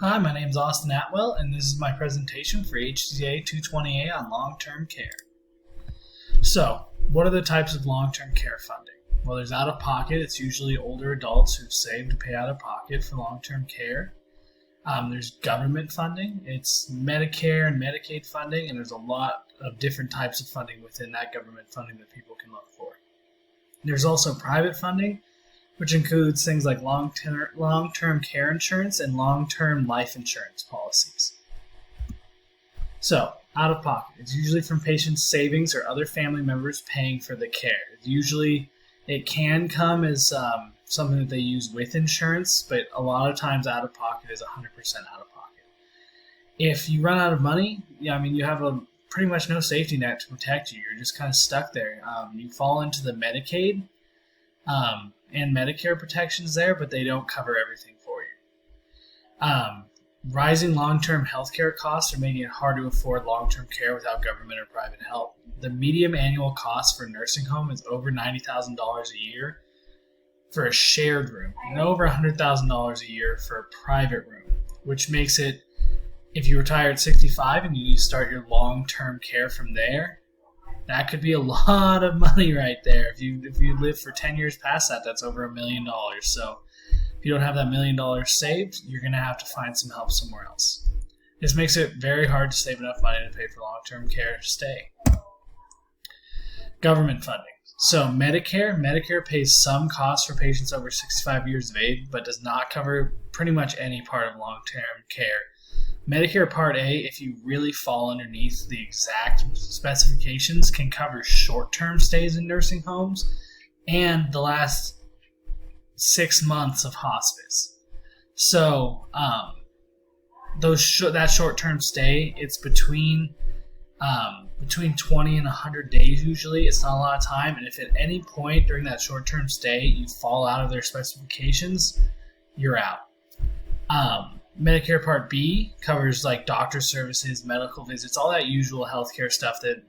Hi, my name is Austin Atwell, and this is my presentation for HCA 220A on long-term care. So, what are the types of long-term care funding? Well, there's out-of-pocket. It's usually older adults who've saved to pay out-of-pocket for long-term care. There's government funding. It's Medicare and Medicaid funding, and there's a lot of different types of funding within that government funding that people can look for. There's also private funding, which includes things like long-term care insurance and long-term life insurance policies. So, out-of-pocket. It's usually from patients' savings or other family members paying for the care. It can come as something that they use with insurance, but a lot of times out-of-pocket is 100% out-of-pocket. If you run out of money, you have pretty much no safety net to protect you. You're just kind of stuck there. You fall into the Medicaid and Medicare protections there, but they don't cover everything for you. Rising long-term healthcare costs are making it hard to afford long-term care without government or private help. The median annual cost for a nursing home is over $90,000 a year for a shared room, and over $100,000 a year for a private room, which makes it, if you retire at 65 and you start your long-term care from there, that could be a lot of money right there. If you live for 10 years past that, that's over $1 million. So if you don't have that $1 million saved, you're going to have to find some help somewhere else. This makes it very hard to save enough money to pay for long-term care to stay. Government funding. So Medicare pays some costs for patients over 65 years of age, but does not cover pretty much any part of long-term care. Medicare Part A, if you really fall underneath the exact specifications, can cover short-term stays in nursing homes and the last 6 months of hospice. So that short-term stay, it's between 20 and 100 days usually. It's not a lot of time, and if at any point during that short-term stay you fall out of their specifications, you're out. Medicare Part B covers like doctor services, medical visits, all that usual healthcare stuff that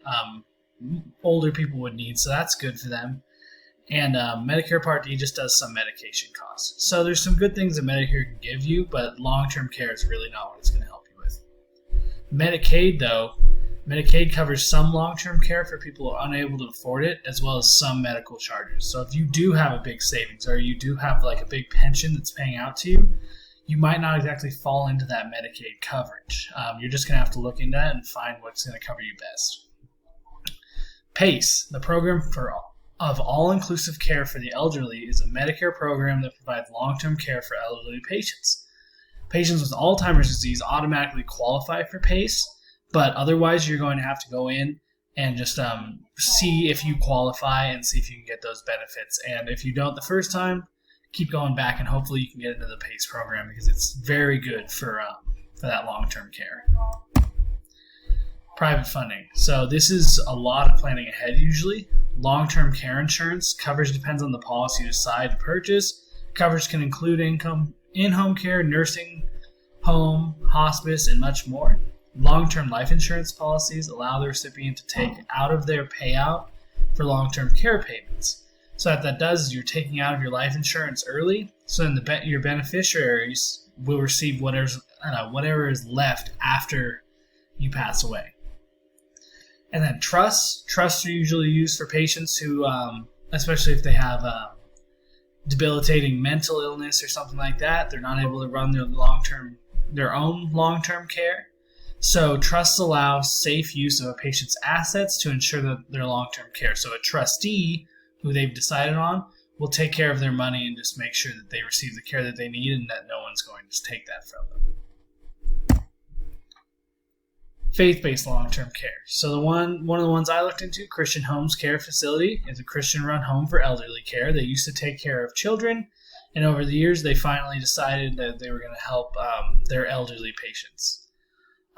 older people would need, so that's good for them. And Medicare Part D just does some medication costs. So there's some good things that Medicare can give you, but long-term care is really not what it's going to help you with. Medicaid, though, Medicaid covers some long-term care for people who are unable to afford it, as well as some medical charges. So if you do have a big savings or you do have like a big pension that's paying out to you, you might not exactly fall into that Medicaid coverage. You're just going to have to look into that and find what's going to cover you best. PACE, the program of all-inclusive care for the elderly, is a Medicare program that provides long-term care for elderly patients. Patients with Alzheimer's disease automatically qualify for PACE, but otherwise you're going to have to go in and just see if you qualify and see if you can get those benefits. And if you don't the first time, keep going back and hopefully you can get into the PACE program because it's very good for that long-term care. Private funding. So this is a lot of planning ahead usually. Long-term care insurance. Coverage depends on the policy you decide to purchase. Coverage can include in-home care, nursing home, hospice, and much more. Long-term life insurance policies allow the recipient to take out of their payout for long-term care payments. So what that does is you're taking out of your life insurance early, so then your beneficiaries will receive whatever is left after you pass away. And then trusts. Trusts are usually used for patients who, especially if they have debilitating mental illness or something like that, they're not able to run their own long-term care. So trusts allow safe use of a patient's assets to ensure that their long-term care. So a trustee who they've decided on will take care of their money and just make sure that they receive the care that they need and that no one's going to take that from them. Faith-based long-term care. So one of the ones I looked into, Christian Homes Care Facility, is a Christian-run home for elderly care. They used to take care of children, and over the years they finally decided that they were going to help their elderly patients.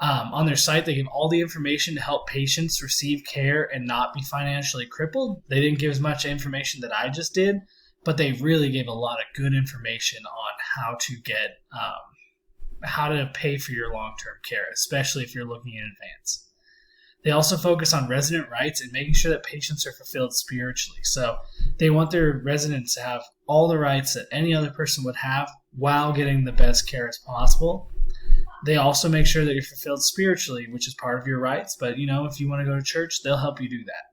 On their site, they give all the information to help patients receive care and not be financially crippled. They didn't give as much information that I just did, but they really gave a lot of good information on how to pay for your long-term care, especially if you're looking in advance. They also focus on resident rights and making sure that patients are fulfilled spiritually. So they want their residents to have all the rights that any other person would have while getting the best care as possible. They also make sure that you're fulfilled spiritually, which is part of your rights. But, if you want to go to church, they'll help you do that.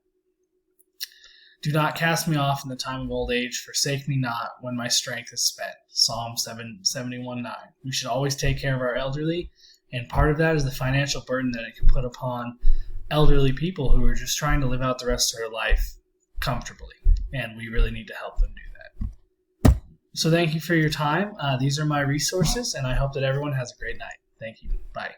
Do not cast me off in the time of old age. Forsake me not when my strength is spent. Psalm 71:9. We should always take care of our elderly. And part of that is the financial burden that it can put upon elderly people who are just trying to live out the rest of their life comfortably. And we really need to help them do that. So thank you for your time. These are my resources, and I hope that everyone has a great night. Thank you. Bye.